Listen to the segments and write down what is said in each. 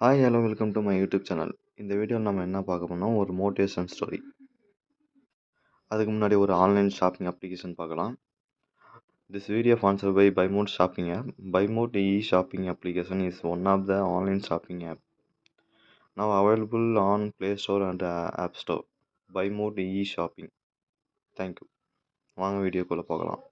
Hi hello welcome to my YouTube channel. இந்த வீடியோவில் நம்ம என்ன பார்க்க போனோம், ஒரு மோட்டிவேஷன் ஸ்டோரி. அதுக்கு முன்னாடி ஒரு ஆன்லைன் ஷாப்பிங் அப்ளிகேஷன் பார்க்கலாம். This video sponsored by Bymot shopping app. Bymot shopping application is one of the online shopping app now available on Play Store and App Store. Bymot shopping. Thank you. வாங்க வீடியோக்குள்ளே போகலாம்.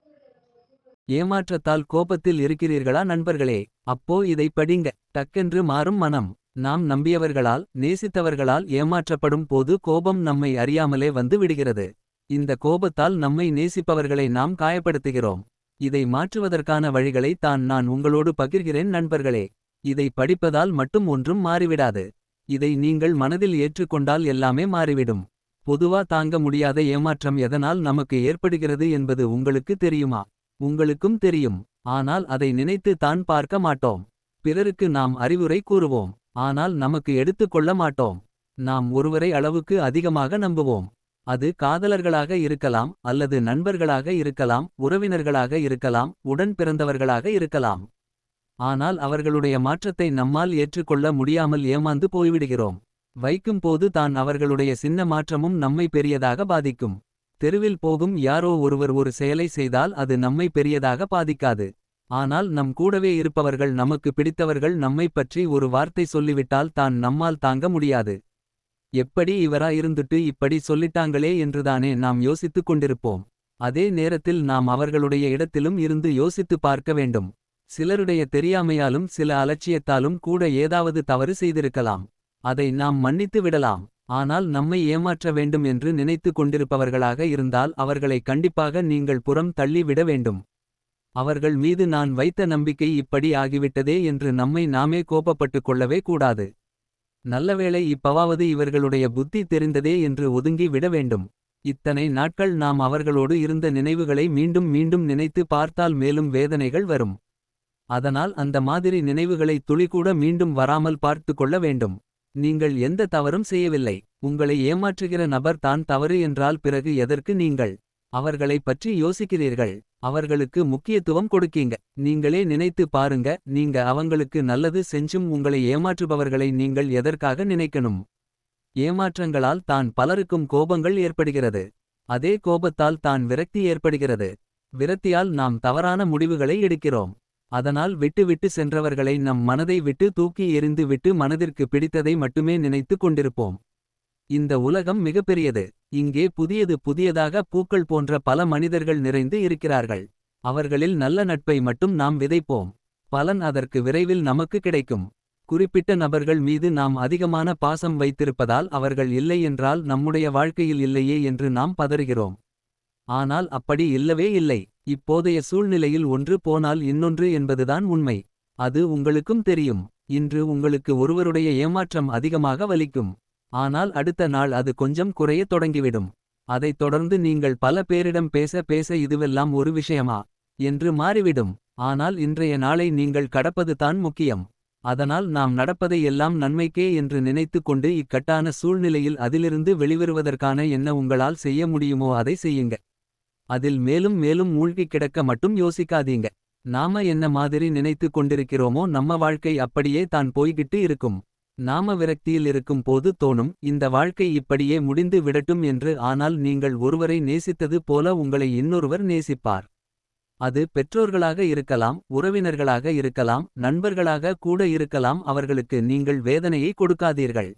ஏமாற்றத்தால் கோபத்தில் இருக்கிறீர்களா நண்பர்களே? அப்போ இதை படிங்க. டக்கென்று மாறும் மனம். நாம் நம்பியவர்களால் நேசித்தவர்களால் ஏமாற்றப்படும் போது கோபம் நம்மை அறியாமலே வந்து விடுகிறது. இந்த கோபத்தால் நம்மை நேசிப்பவர்களை நாம் காயப்படுத்துகிறோம். இதை மாற்றுவதற்கான வழிகளை தான் நான் உங்களோடு பகிர்கிறேன் நண்பர்களே. இதை படிப்பதால் மட்டும் ஒன்றும் மாறிவிடாது. இதை நீங்கள் மனதில் ஏற்றுக்கொண்டால் எல்லாமே மாறிவிடும். பொதுவா தாங்க முடியாத ஏமாற்றம் எதனால் நமக்கு ஏற்படுகிறது என்பது உங்களுக்கு தெரியுமா? உங்களுக்கும் தெரியும். ஆனால் அதை நினைத்து தான் பார்க்க மாட்டோம். பிறருக்கு நாம் அறிவுரை கூறுவோம். ஆனால் நமக்கு எடுத்துக் கொள்ள மாட்டோம். நாம் ஒருவரை அளவுக்கு அதிகமாக நம்புவோம். அது காதலர்களாக இருக்கலாம், அல்லது நண்பர்களாக இருக்கலாம், உறவினர்களாக இருக்கலாம், உடன் பிறந்தவர்களாக இருக்கலாம். ஆனால் அவர்களுடைய மாற்றத்தை நம்மால் ஏற்றுக்கொள்ள முடியாமல் ஏமாந்து போய்விடுகிறோம். வைக்கும் போது தான் அவர்களுடைய சின்ன மாற்றமும் நம்மை பெரியதாக பாதிக்கும். தெருவில் போகும் யாரோ ஒருவர் ஒரு செயலை செய்தால் அது நம்மை பெரியதாக பாதிக்காது. ஆனால் நம் கூடவே இருப்பவர்கள், நமக்கு பிடித்தவர்கள் நம்மைப் பற்றி ஒரு வார்த்தை சொல்லிவிட்டால் தான் நம்மால் தாங்க முடியாது. எப்படி இவரா இருந்துட்டு இப்படி சொல்லிட்டாங்களே என்றுதானே நாம் யோசித்துக் கொண்டிருப்போம். அதே நேரத்தில் நாம் அவர்களுடைய இடத்திலும் இருந்து யோசித்து பார்க்க வேண்டும். சிலருடைய தெரியாமையாலும் சில அலட்சியத்தாலும் கூட ஏதாவது தவறு செய்திருக்கலாம். அதை நாம் மன்னித்து விடலாம். ஆனால் நம்மை ஏமாற்ற வேண்டும் என்று நினைத்து கொண்டிருப்பவர்களாக இருந்தால் அவர்களை கண்டிப்பாக நீங்கள் புறம் தள்ளி விட வேண்டும். அவர்கள் மீது நான் வைத்த நம்பிக்கை இப்படி ஆகிவிட்டதே என்று நம்மை நாமே கோபப்பட்டு கொள்ளவே கூடாது. நல்லவேளை இப்பவாவது இவர்களுடைய புத்தி தெரிந்ததே என்று ஒதுங்கி விட வேண்டும். இத்தனை நாட்கள் நாம் அவர்களோடு இருந்த நினைவுகளை மீண்டும் மீண்டும் நினைத்து பார்த்தால் மேலும் வேதனைகள் வரும். அதனால் அந்த மாதிரி நினைவுகளை துளிகூட மீண்டும் வராமல் பார்த்து கொள்ள வேண்டும். நீங்கள் எந்த தவறும் செய்யவில்லை. உங்களை ஏமாற்றுகிற நபர் தான் தவறு என்றால் பிறகு எதற்கு நீங்கள் அவர்களை பற்றி யோசிக்கிறீர்கள்? அவர்களுக்கு முக்கியத்துவம் கொடுக்கீங்க. நீங்களே நினைத்து பாருங்க, நீங்க அவங்களுக்கு நல்லது செஞ்சும் உங்களை ஏமாற்றுபவர்களை நீங்கள் எதற்காக நினைக்கணும்? ஏமாற்றங்களால் தான் பலருக்கும் கோபங்கள் ஏற்படுகிறது. அதே கோபத்தால் தான் விரக்தி ஏற்படுகிறது. விரக்தியால் நாம் தவறான முடிவுகளை எடுக்கிறோம். அதனால் விட்டு சென்றவர்களை நம் மனதை விட்டு தூக்கி எறிந்து விட்டு மனதிற்கு பிடித்ததை மட்டுமே நினைத்து கொண்டிருப்போம். இந்த உலகம் மிகப்பெரியது. இங்கே புதியதாக பூக்கள் போன்ற பல மனிதர்கள் நிறைந்து இருக்கிறார்கள். அவர்களில் நல்ல நட்பை மட்டும் நாம் விதைப்போம். பலன் அதற்கு விரைவில் நமக்கு கிடைக்கும். குறிப்பிட்ட நபர்கள் மீது நாம் அதிகமான பாசம் வைத்திருப்பதால் அவர்கள் இல்லை என்றால் நம்முடைய வாழ்க்கையில் இல்லையே என்று நாம் பதறுகிறோம். ஆனால் அப்படி இல்லவே இல்லை. இப்போதைய சூழ்நிலையில் ஒன்று போனால் இன்னொன்று என்பதுதான் உண்மை. அது உங்களுக்கும் தெரியும். இன்று உங்களுக்கு ஒருவருடைய ஏமாற்றம் அதிகமாக வலிக்கும். ஆனால் அடுத்த நாள் அது கொஞ்சம் குறையத் தொடங்கிவிடும். அதைத் தொடர்ந்து நீங்கள் பல பேரிடம் பேச இதுவெல்லாம் ஒரு விஷயமா என்று மாறிவிடும். ஆனால் இன்றைய நாளை நீங்கள் கடப்பது தான் முக்கியம். அதனால் நாம் நடப்பதை எல்லாம் நன்மைக்கே என்று நினைத்து கொண்டு இக்கட்டான சூழ்நிலையில் அதிலிருந்து வெளிவருவதற்கான என்ன உங்களால் செய்ய முடியுமோ அதை செய்யுங்க. அதில் மேலும் மேலும் மூழ்கிக் கிடக்க மட்டும் யோசிக்காதீங்க. நாம என்ன மாதிரி நினைத்து கொண்டிருக்கிறோமோ நம்ம வாழ்க்கை அப்படியே தான் போய்கிட்டு இருக்கும். நாம விரக்தியில் இருக்கும் போது தோணும், இந்த வாழ்க்கை இப்படியே முடிந்து விடட்டும் என்று. ஆனால் நீங்கள் ஒருவரை நேசித்தது போல உங்களை இன்னொருவர் நேசிப்பார். அது பெற்றோர்களாக இருக்கலாம், உறவினர்களாக இருக்கலாம், நண்பர்களாக கூட இருக்கலாம். அவர்களுக்கு நீங்கள் வேதனையை கொடுக்காதீர்கள்.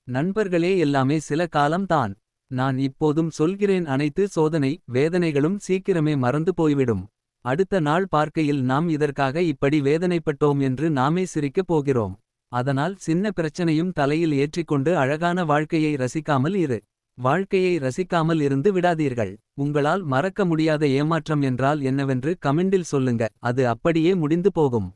நண்பர்களே எல்லாமே சில காலம்தான். நான் இப்போதும் சொல்கிறேன், அனைத்து சோதனை வேதனைகளும் சீக்கிரமே மறந்து போய்விடும். அடுத்த நாள் பார்க்கையில் நாம் இதற்காக இப்படி வேதனைப்பட்டோம் என்று நாமே சிரிக்கப் போகிறோம். அதனால் சின்ன பிரச்சனையும் தலையில் ஏற்றிக்கொண்டு அழகான வாழ்க்கையை ரசிக்காமல் இரு. வாழ்க்கையை ரசிக்காமல் இருந்து விடாதீர்கள். உங்களால் மறக்க முடியாத ஏமாற்றம் என்றால் என்னவென்று கமெண்டில் சொல்லுங்க. அது அப்படியே முடிந்து போகும்.